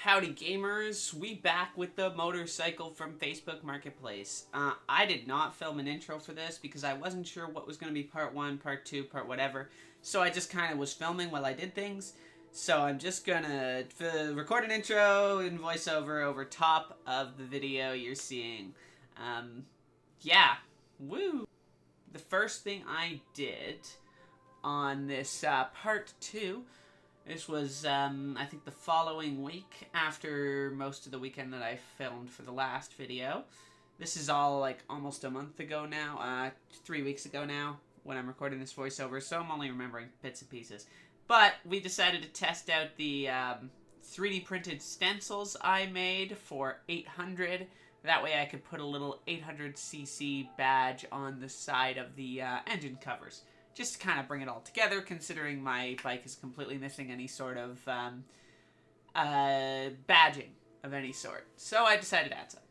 Howdy gamers, we back with the motorcycle from Facebook Marketplace. I did not film an intro for this because I wasn't sure what was going to be part 1, part 2, part whatever. So I just kind of was filming while I did things. So I'm just going to record an intro and voiceover over top of the video you're seeing. Yeah, woo! The first thing I did on this part 2, this was, I think the following week after most of the weekend that I filmed for the last video. This is all, like, almost a month ago now, 3 weeks ago now, when I'm recording this voiceover, so I'm only remembering bits and pieces. But we decided to test out the 3D printed stencils I made for 800. That way I could put a little 800cc badge on the side of the engine covers. Just to kind of bring it all together, considering my bike is completely missing any sort of badging of any sort. So I decided to add some.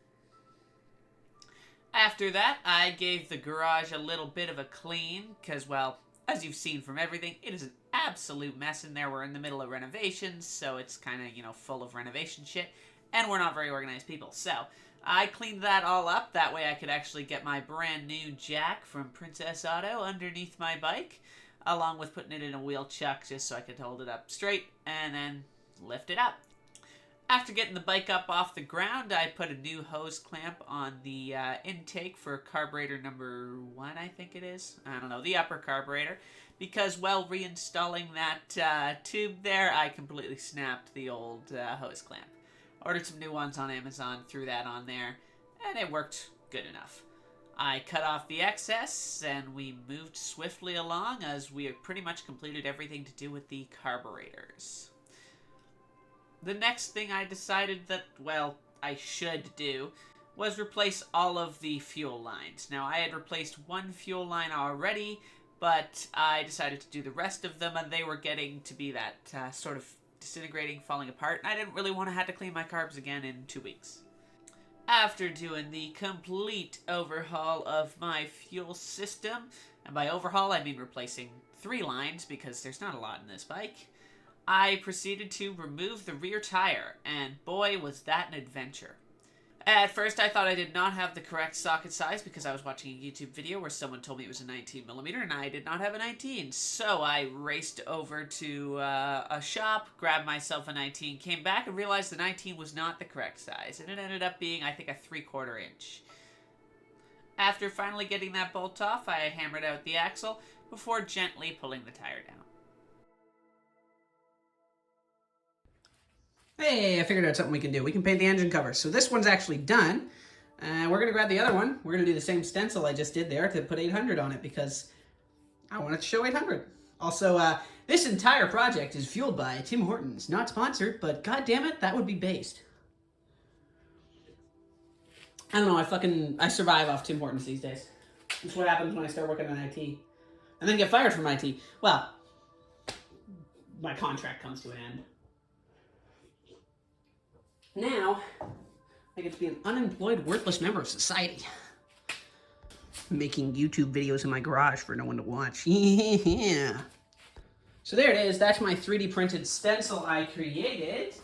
After that, I gave the garage a little bit of a clean, because, well, as you've seen from everything, it is an absolute mess in there. We're in the middle of renovations, so it's kind of, you know, full of renovation shit, and we're not very organized people. So I cleaned that all up. That way I could actually get my brand new jack from Princess Auto underneath my bike, along with putting it in a wheel chuck just so I could hold it up straight and then lift it up. After getting the bike up off the ground, I put a new hose clamp on the intake for carburetor number 1, I think it is. I don't know, the upper carburetor. Because while reinstalling that tube there, I completely snapped the old hose clamp. Ordered some new ones on Amazon, threw that on there, and it worked good enough. I cut off the excess, and we moved swiftly along as we had pretty much completed everything to do with the carburetors. The next thing I decided that, well, I should do was replace all of the fuel lines. Now, I had replaced one fuel line already, but I decided to do the rest of them, and they were getting to be that sort of disintegrating, falling apart, and I didn't really want to have to clean my carbs again in 2 weeks. After doing the complete overhaul of my fuel system, and by overhaul I mean replacing 3 lines because there's not a lot in this bike, I proceeded to remove the rear tire, and boy was that an adventure. At first I thought I did not have the correct socket size because I was watching a YouTube video where someone told me it was a 19mm and I did not have a 19. So I raced over to a shop, grabbed myself a 19, came back and realized the 19 was not the correct size. And it ended up being, I think, a 3/4 inch. After finally getting that bolt off, I hammered out the axle before gently pulling the tire down. Hey, I figured out something we can do. We can paint the engine cover. So this one's actually done. We're going to grab the other one. We're going to do the same stencil I just did there to put 800 on it because I wanted to show 800. Also, this entire project is fueled by Tim Hortons. Not sponsored, but god damn it, that would be based. I don't know, I survive off Tim Hortons these days. That's what happens when I start working in IT. And then get fired from IT. Well, my contract comes to an end. Now, I get to be an unemployed, worthless member of society. Making YouTube videos in my garage for no one to watch. Yeah. So there it is. That's my 3D printed stencil I created.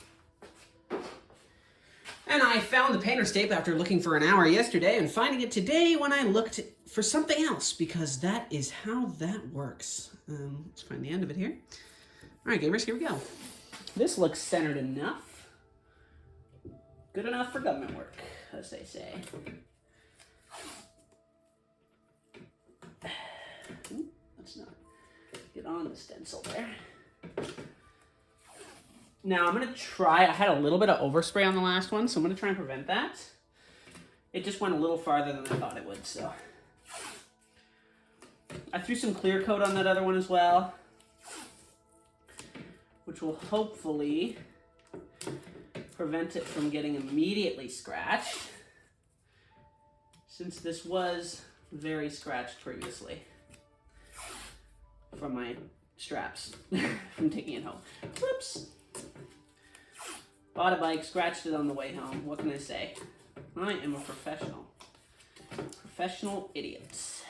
And I found the painter's tape after looking for an hour yesterday and finding it today when I looked for something else, because that is how that works. Let's find the end of it here. All right, gamers, here we go. This looks centered enough. Good enough for government work, as they say. Let's not get on the stencil there. Now I'm going to try, I had a little bit of overspray on the last one, so I'm going to try and prevent that. It just went a little farther than I thought it would, so. I threw some clear coat on that other one as well, which will hopefully prevent it from getting immediately scratched, since this was very scratched previously from my straps from taking it home. Whoops. Bought a bike, scratched it on the way home. What can I say? I am a professional. Professional idiots.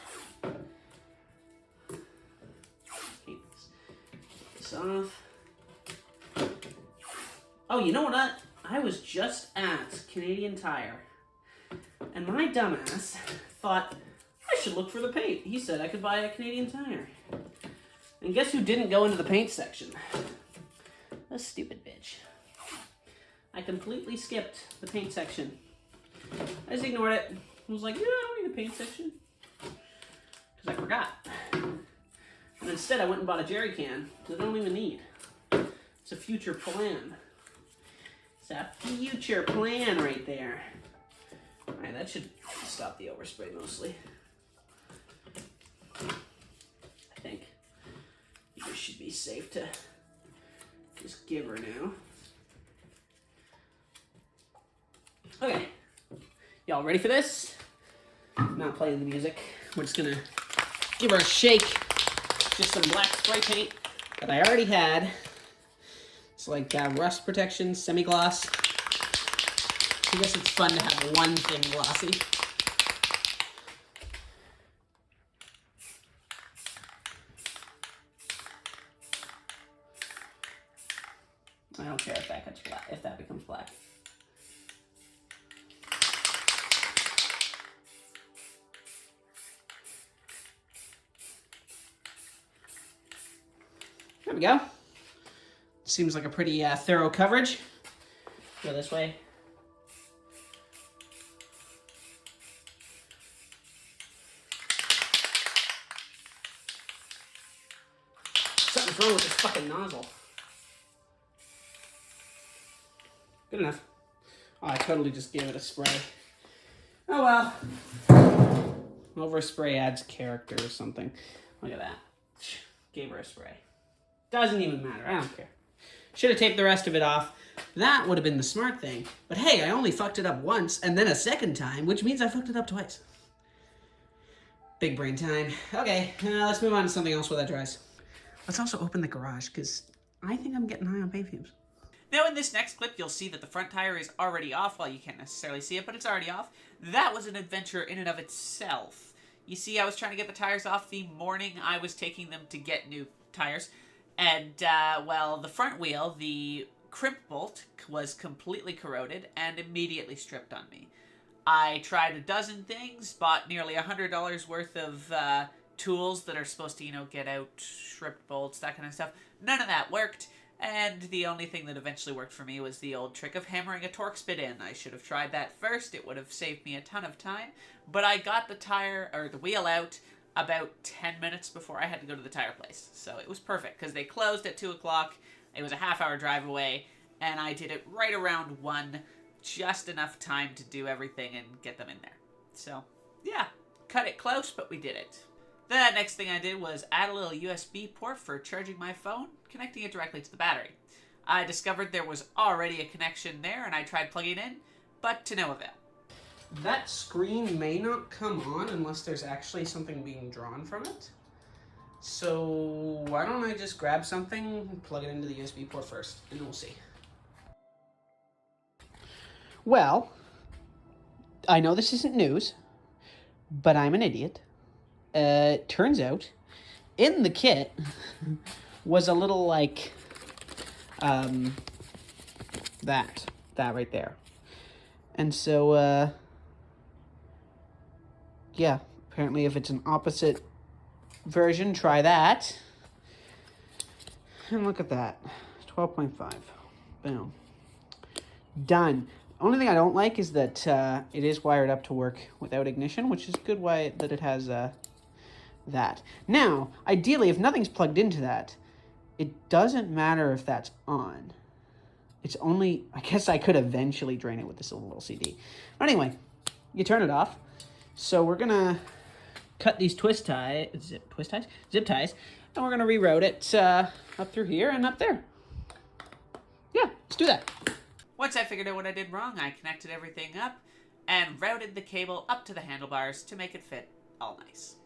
Take this off. Oh, you know what? I was just at Canadian Tire, and my dumbass thought I should look for the paint. He said I could buy a Canadian Tire. And guess who didn't go into the paint section? A stupid bitch. I completely skipped the paint section. I just ignored it. I was like, yeah, I don't need the paint section. Because I forgot. And instead I went and bought a jerry can that I don't even need. It's a future plan. It's a future plan right there. Alright, that should stop the overspray mostly. I think you should be safe to just give her now. Okay, y'all ready for this? I'm not playing the music. We're just gonna give her a shake. Just some black spray paint that I already had. It's like rust protection, semi-gloss. I guess it's fun to have one thing glossy. I don't care if that gets black, if that becomes black. There we go. Seems like a pretty thorough coverage. Go this way. Something's wrong with this fucking nozzle. Good enough. Oh, I totally just gave it a spray. Oh well. Overspray adds character or something. Look at that. Gave her a spray. Doesn't even matter. I don't care. Should have taped the rest of it off. That would have been the smart thing. But hey, I only fucked it up once and then a second time, which means I fucked it up twice. Big brain time. Okay, let's move on to something else while that dries. Let's also open the garage, because I think I'm getting high on paint fumes. Now in this next clip, you'll see that the front tire is already off. Well, you can't necessarily see it, but it's already off. That was an adventure in and of itself. You see, I was trying to get the tires off the morning I was taking them to get new tires. And, well, the front wheel, the crimp bolt, was completely corroded and immediately stripped on me. I tried a dozen things, bought nearly $100 worth of tools that are supposed to, you know, get out stripped bolts, that kind of stuff. None of that worked. And the only thing that eventually worked for me was the old trick of hammering a Torx bit in. I should have tried that first. It would have saved me a ton of time. But I got the tire, or the wheel out about 10 minutes before I had to go to the tire place. So it was perfect, because they closed at 2 o'clock. It was a half-hour drive away, and I did it right around 1, just enough time to do everything and get them in there. So, yeah, cut it close, but we did it. The next thing I did was add a little USB port for charging my phone, connecting it directly to the battery. I discovered there was already a connection there, and I tried plugging it in, but to no avail. That screen may not come on unless there's actually something being drawn from it. So why don't I just grab something, plug it into the USB port first, and we'll see. Well, I know this isn't news, but I'm an idiot. Turns out, in the kit was a little, like, that right there. And so, yeah, apparently if it's an opposite version, try that. And look at that, 12.5, boom, done. Only thing I don't like is that it is wired up to work without ignition, which is good that it has that. Now, ideally, if nothing's plugged into that, it doesn't matter if that's on. It's only, I guess I could eventually drain it with this little LCD. But anyway, you turn it off. So we're gonna cut these zip ties, and we're gonna reroute it up through here and up there. Yeah, let's do that. Once I figured out what I did wrong, I connected everything up and routed the cable up to the handlebars to make it fit all nice.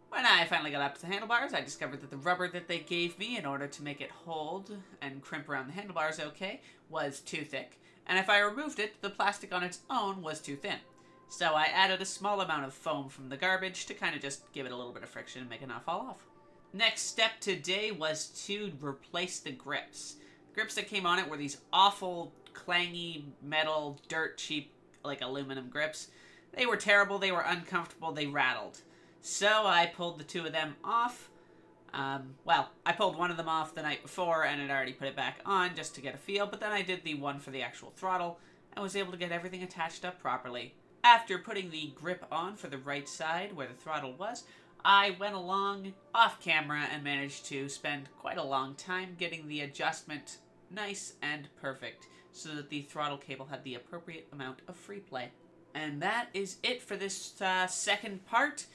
When I finally got up to the handlebars, I discovered that the rubber that they gave me in order to make it hold and crimp around the handlebars okay was too thick. And if I removed it, the plastic on its own was too thin. So I added a small amount of foam from the garbage to kind of just give it a little bit of friction and make it not fall off. Next step today was to replace the grips. The grips that came on it were these awful clangy metal, dirt cheap, like aluminum grips. They were terrible, they were uncomfortable, they rattled. So I pulled the two of them off. Well, I pulled one of them off the night before and had already put it back on just to get a feel, but then I did the one for the actual throttle and was able to get everything attached up properly. After putting the grip on for the right side where the throttle was, I went along off camera and managed to spend quite a long time getting the adjustment nice and perfect so that the throttle cable had the appropriate amount of free play. And that is it for this second part.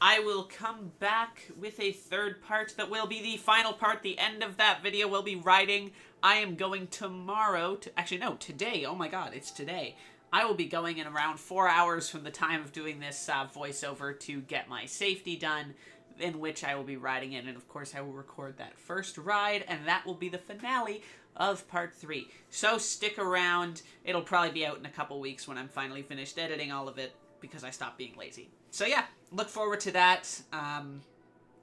I will come back with a third part that will be the final part. The end of that video will be riding. I am going tomorrow to... Actually, no, today. Oh my god, it's today. I will be going in around 4 hours from the time of doing this voiceover to get my safety done, in which I will be riding it. And of course, I will record that first ride, and that will be the finale of part 3. So stick around. It'll probably be out in a couple weeks when I'm finally finished editing all of it, because I stopped being lazy. So yeah, look forward to that.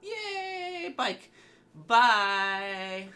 Yay, bike. Bye.